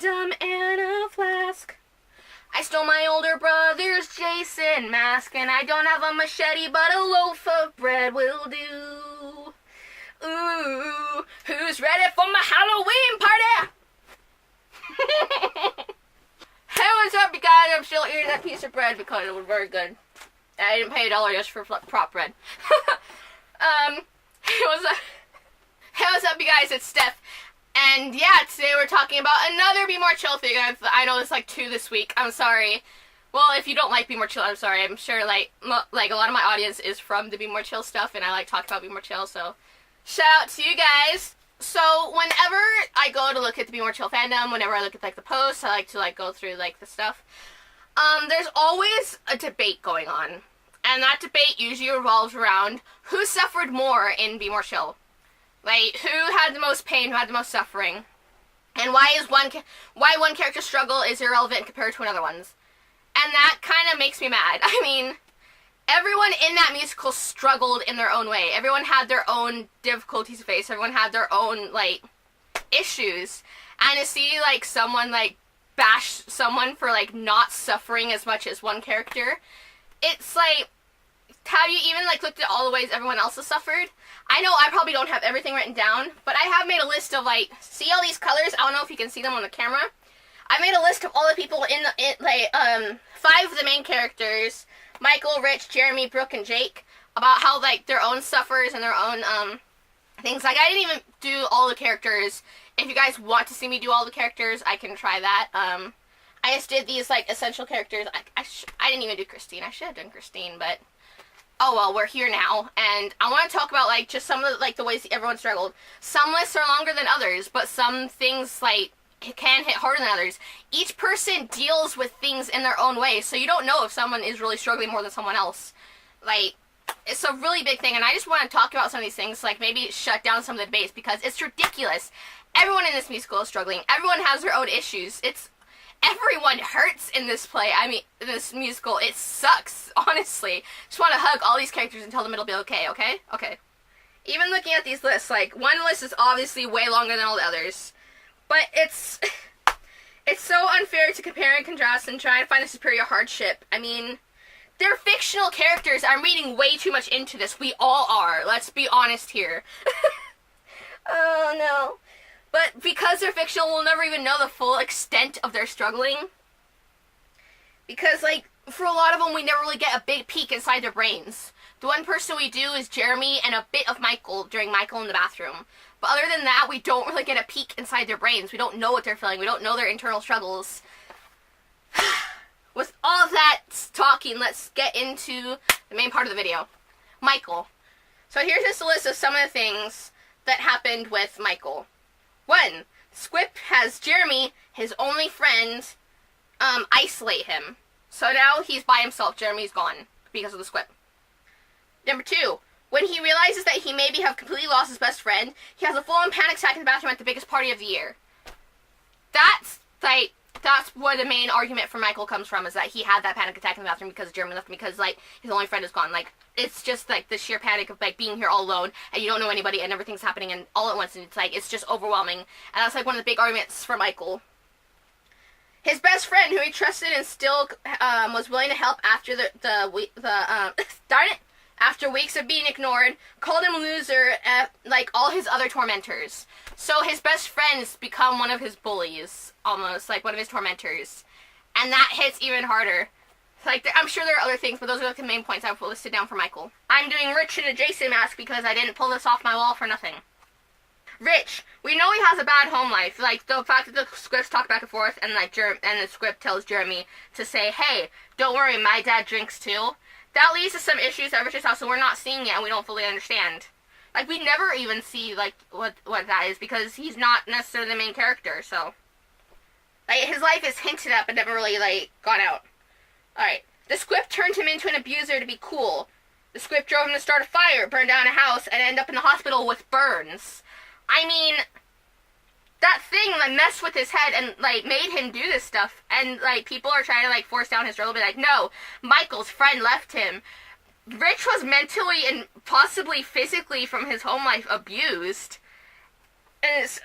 condom and a flask. I stole my older brother's Jason mask, and I don't have a machete, but a loaf of bread will do. Ooh, who's ready for my Halloween party? Hey, what's up, you guys? I'm still eating that piece of bread because it was very good. I didn't pay $1 just for prop bread. Hey, what's up, you guys? It's Steph. And yeah, today we're talking about another Be More Chill thing. I know there's like 2 this week. I'm sorry. Well, if you don't like Be More Chill, I'm sorry. I'm sure like a lot of my audience is from the Be More Chill stuff, and I like talking about Be More Chill, so shout out to you guys. So whenever I go to look at the Be More Chill fandom, whenever I look at like the posts, I like to like go through like the stuff. There's always a debate going on, and that debate usually revolves around who suffered more in Be More Chill. Like, who had the most pain, who had the most suffering, and why one character's struggle is irrelevant compared to another one's. And that kind of makes me mad. I mean, everyone in that musical struggled in their own way. Everyone had their own difficulties to face. Everyone had their own, like, issues. And to see, like, someone, like, bash someone for, like, not suffering as much as one character, it's like, have you even, like, looked at all the ways everyone else has suffered? I know I probably don't have everything written down, but I have made a list of, like, see all these colors? I don't know if you can see them on the camera. I made a list of all the people in 5 of the main characters, Michael, Rich, Jeremy, Brooke, and Jake, about how, like, their own suffers and their own, things. Like, I didn't even do all the characters. If you guys want to see me do all the characters, I can try that. I just did these, like, essential characters. I didn't even do Christine. I should have done Christine, but oh well, we're here now, and I want to talk about, like, just some of the, like, the ways everyone struggled. Some lists are longer than others, but some things, like, can hit harder than others. Each person deals with things in their own way, so you don't know if someone is really struggling more than someone else. Like, it's a really big thing, and I just want to talk about some of these things, like, maybe shut down some of the debates, because it's ridiculous. Everyone in this musical is struggling. Everyone has their own issues. Everyone hurts in this play. I mean, this musical. It sucks, honestly. Just want to hug all these characters and tell them it'll be okay, okay? Okay. Even looking at these lists, like, one list is obviously way longer than all the others. But it's so unfair to compare and contrast and try and find a superior hardship. I mean, they're fictional characters. I'm reading way too much into this. We all are. Let's be honest here. Oh, no. But because they're fictional, we'll never even know the full extent of their struggling. Because, like, for a lot of them, we never really get a big peek inside their brains. The one person we do is Jeremy and a bit of Michael during Michael in the bathroom. But other than that, we don't really get a peek inside their brains. We don't know what they're feeling. We don't know their internal struggles. With all of that talking, let's get into the main part of the video. Michael. So here's just a list of some of the things that happened with Michael. 1. Squip has Jeremy, his only friend, isolate him. So now he's by himself. Jeremy's gone because of the Squip. Number 2. When he realizes that he maybe have completely lost his best friend, he has a full-on panic attack in the bathroom at the biggest party of the year. That's where the main argument for Michael comes from, is that he had that panic attack in the bathroom because Jeremy left him, because, like, his only friend is gone. Like, it's just, like, the sheer panic of, like, being here all alone, and you don't know anybody, and everything's happening and all at once, and it's, like, it's just overwhelming. And that's, like, one of the big arguments for Michael. His best friend, who he trusted and still was willing to help after darn it, after weeks of being ignored, called him a loser, like all his other tormentors. So his best friends become one of his bullies, almost, like one of his tormentors. And that hits even harder. Like, I'm sure there are other things, but those are like the main points I've listed down for Michael. I'm doing Rich in a Jason mask because I didn't pull this off my wall for nothing. Rich, we know he has a bad home life. Like, the fact that the scripts talk back and forth, and like and the script tells Jeremy to say, hey, don't worry, my dad drinks too. That leads to some issues at Rich's house, so we're not seeing it, and we don't fully understand. Like, we never even see, like, what that is, because he's not necessarily the main character, so. Like, his life is hinted at, but never really, like, gone out. Alright. The script turned him into an abuser to be cool. The script drove him to start a fire, burn down a house, and end up in the hospital with burns. I mean, that thing, like, messed with his head and, like, made him do this stuff. And, like, people are trying to, like, force down his throat, be like, no, Michael's friend left him. Rich was mentally and possibly physically from his home life abused. And it's,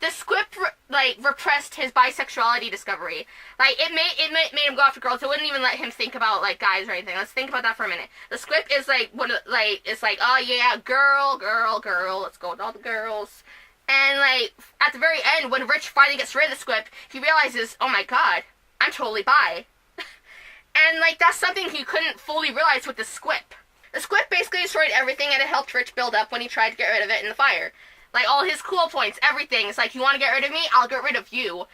the script repressed his bisexuality discovery. Like it made him go after girls. It wouldn't even let him think about like guys or anything. Let's think about that for a minute. The script is like it's like, oh yeah, girl, let's go with all the girls. And like at the very end, when Rich finally gets rid of the script, he realizes, oh my god, I'm totally bi. And like that's something he couldn't fully realize with the squip. The squip basically destroyed everything, and it helped Rich build up when he tried to get rid of it in the fire. Like all his cool points, everything. It's like, you want to get rid of me? I'll get rid of you.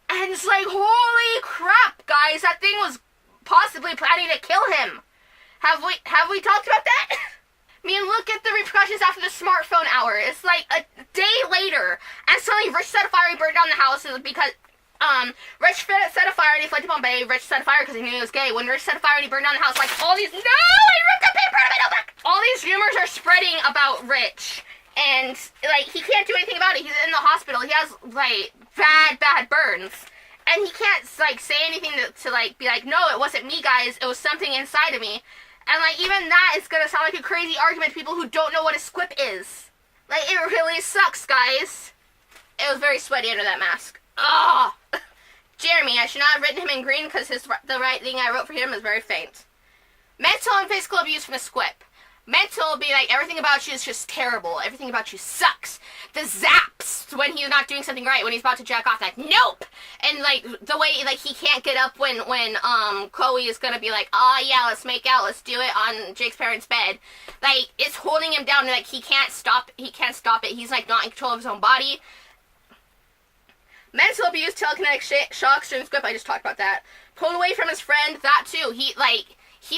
And it's like, holy crap, guys! That thing was possibly planning to kill him. Have we talked about that? I mean, look at the repercussions after the smartphone hour. It's like a day later, and suddenly Rich set a fire and burned down the house because. Rich set a fire and he fled to Bombay. Rich set a fire because he knew he was gay. When Rich set a fire and he burned down the house, like all these, no, I ripped the paper out of my notebook! All these rumors are spreading about Rich, and like he can't do anything about it. He's in the hospital. He has like bad burns, and he can't like say anything to like be like, no, it wasn't me, guys. It was something inside of me. And like even that is gonna sound like a crazy argument to people who don't know what a squip is. Like it really sucks, guys. It was very sweaty under that mask. Oh, Jeremy, I should not have written him in green because the writing I wrote for him is very faint. Mental and physical abuse from a squip. Mental be like, everything about you is just terrible. Everything about you sucks. The zaps when he's not doing something right, when he's about to jack off, like, nope! And like, the way, like, he can't get up when Chloe is gonna be like, oh yeah, let's make out, let's do it on Jake's parents' bed. Like, it's holding him down, and like, he can't stop it. He's like, not in control of his own body. Mental abuse, telekinetic shocks during the script, I just talked about that. Pulled away from his friend, that too. He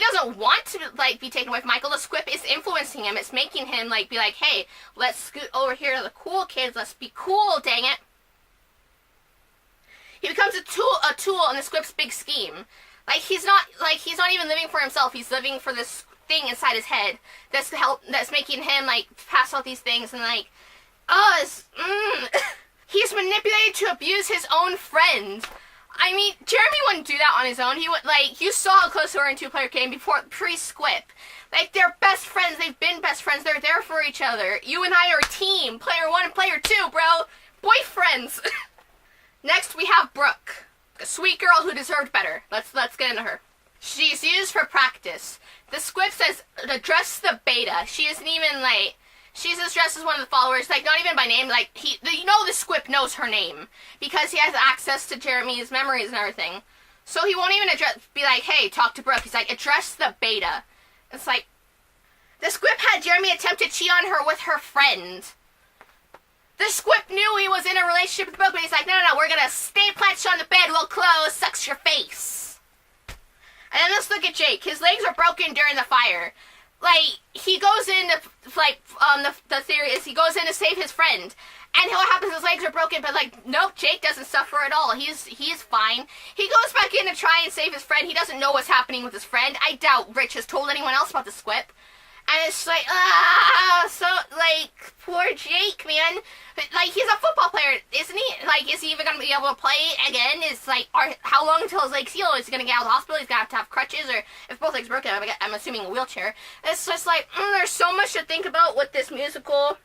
doesn't want to, like, be taken away from Michael. The script is influencing him. It's making him, like, be like, hey, let's scoot over here to the cool kids. Let's be cool, dang it. He becomes a tool in the script's big scheme. Like, he's not even living for himself. He's living for this thing inside his head that's making him, like, pass out these things and, like, He's manipulated to abuse his own friend. I mean, Jeremy wouldn't do that on his own. He would, like, you saw how close they were in two-player game pre-squip. Like, they're best friends. They've been best friends. They're there for each other. You and I are a team. Player 1 and player 2, bro. Boyfriends. Next, we have Brooke. A sweet girl who deserved better. Let's get into her. She's used for practice. The squip says, address the beta. She isn't even, like... She's addressed as one of the followers, like, not even by name, like, the squip knows her name, because he has access to Jeremy's memories and everything. So he won't even be like, hey, talk to Brooke. He's like, address the beta. It's like, the squip had Jeremy attempt to cheat on her with her friend. The squip knew he was in a relationship with Brooke, but he's like, no, we're gonna stay pledged on the bed while Chloe sucks your face. And then let's look at Jake. His legs are broken during the fire. Like, he goes in to, like, the theory is he goes in to save his friend. And what happens, his legs are broken, but, like, nope, Jake doesn't suffer at all. He's fine. He goes back in to try and save his friend. He doesn't know what's happening with his friend. I doubt Rich has told anyone else about the squip. And it's like, so, like, poor Jake, man. Like, he's a football player, isn't he? Like, is he even going to be able to play again? It's like, how long until his legs heal? Is he going to get out of the hospital? He's going to have crutches, or if both legs broken, I'm assuming a wheelchair. It's just like, there's so much to think about with this musical.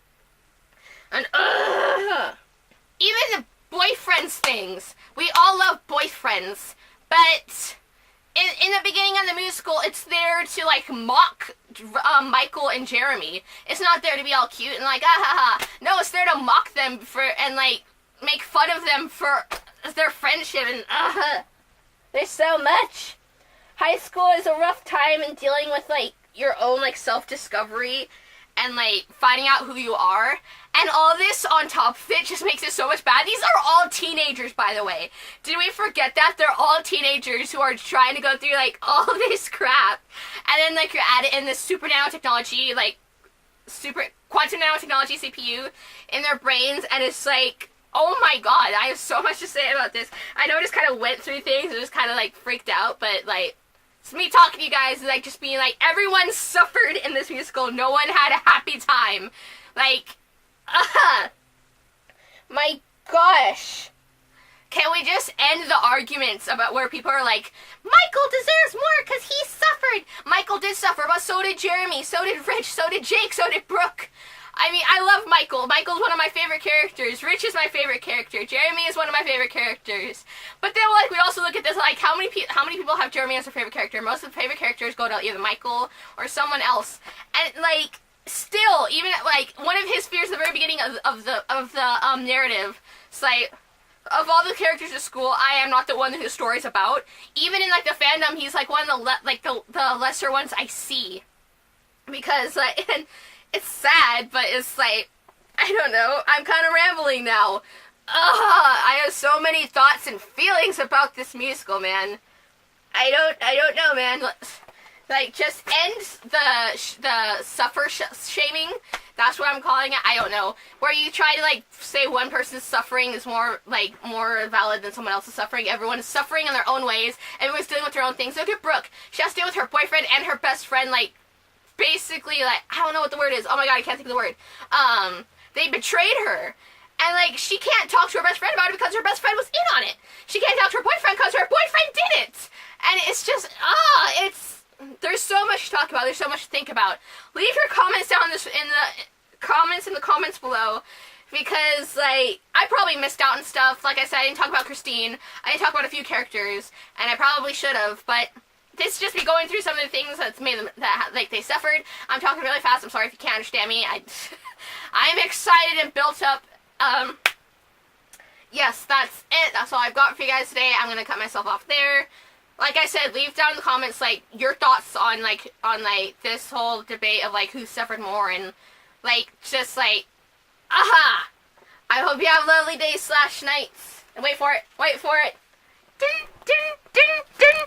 And, even the boyfriends things. We all love boyfriends, but... In the beginning of the musical, it's there to, like, mock Michael and Jeremy. It's not there to be all cute and like, No, it's there to mock them and, like, make fun of them for their friendship and, There's so much. High school is a rough time in dealing with, like, your own, like, self-discovery and, like, finding out who you are. And all this on top of it just makes it so much bad. These are all teenagers, by the way. Did we forget that? They're all teenagers who are trying to go through, like, all this crap. And then, like, you're at it in this super nanotechnology, like, super quantum nanotechnology CPU in their brains. And it's like, oh my god, I have so much to say about this. I know I just kind of went through things and just kind of, like, freaked out. But, like, it's me talking to you guys, like, just being like, everyone suffered in this musical. No one had a happy time. Like... My gosh. Can we just end the arguments about where people are like, Michael deserves more because he suffered. Michael did suffer, but so did Jeremy, so did Rich, so did Jake, so did Brooke. I mean, I love Michael. Michael's one of my favorite characters. Rich is my favorite character. Jeremy is one of my favorite characters. But then, like, we also look at this, like, how many people have Jeremy as their favorite character? Most of the favorite characters go to either Michael or someone else. And, like, still, even, like, one of his fears at the very beginning of the narrative, it's like, of all the characters at school, I am not the one who the story's about. Even in, like, the fandom, he's, like, one of the lesser ones I see. Because, like, and it's sad, but it's like, I don't know, I'm kind of rambling now. I have so many thoughts and feelings about this musical, man. I don't know, man. Like, just end the shaming. That's what I'm calling it. I don't know. Where you try to, like, say one person's suffering is more valid than someone else's suffering. Everyone is suffering in their own ways. Everyone's dealing with their own things. Look at Brooke. She has to deal with her boyfriend and her best friend, like, basically, like, I don't know what the word is. Oh my god, I can't think of the word. They betrayed her. And, like, she can't talk to her best friend about it because her best friend was in on it. She can't talk to her boyfriend because her boyfriend did it. And it's just, there's so much to talk about. There's so much to think about. Leave your comments down in the comments below. Because, like, I probably missed out on stuff. Like I said, I didn't talk about Christine. I didn't talk about a few characters. And I probably should have, but this is just me going through some of the things that's made them, like, they suffered. I'm talking really fast. I'm sorry if you can't understand me. I'm excited and built up. Yes, that's it. That's all I've got for you guys today. I'm gonna cut myself off there. Like I said, leave down in the comments, like, your thoughts on this whole debate of, like, who suffered more, and, like, just, like, aha! I hope you have lovely days / nights. And wait for it. Wait for it. Ding, ding, ding, ding.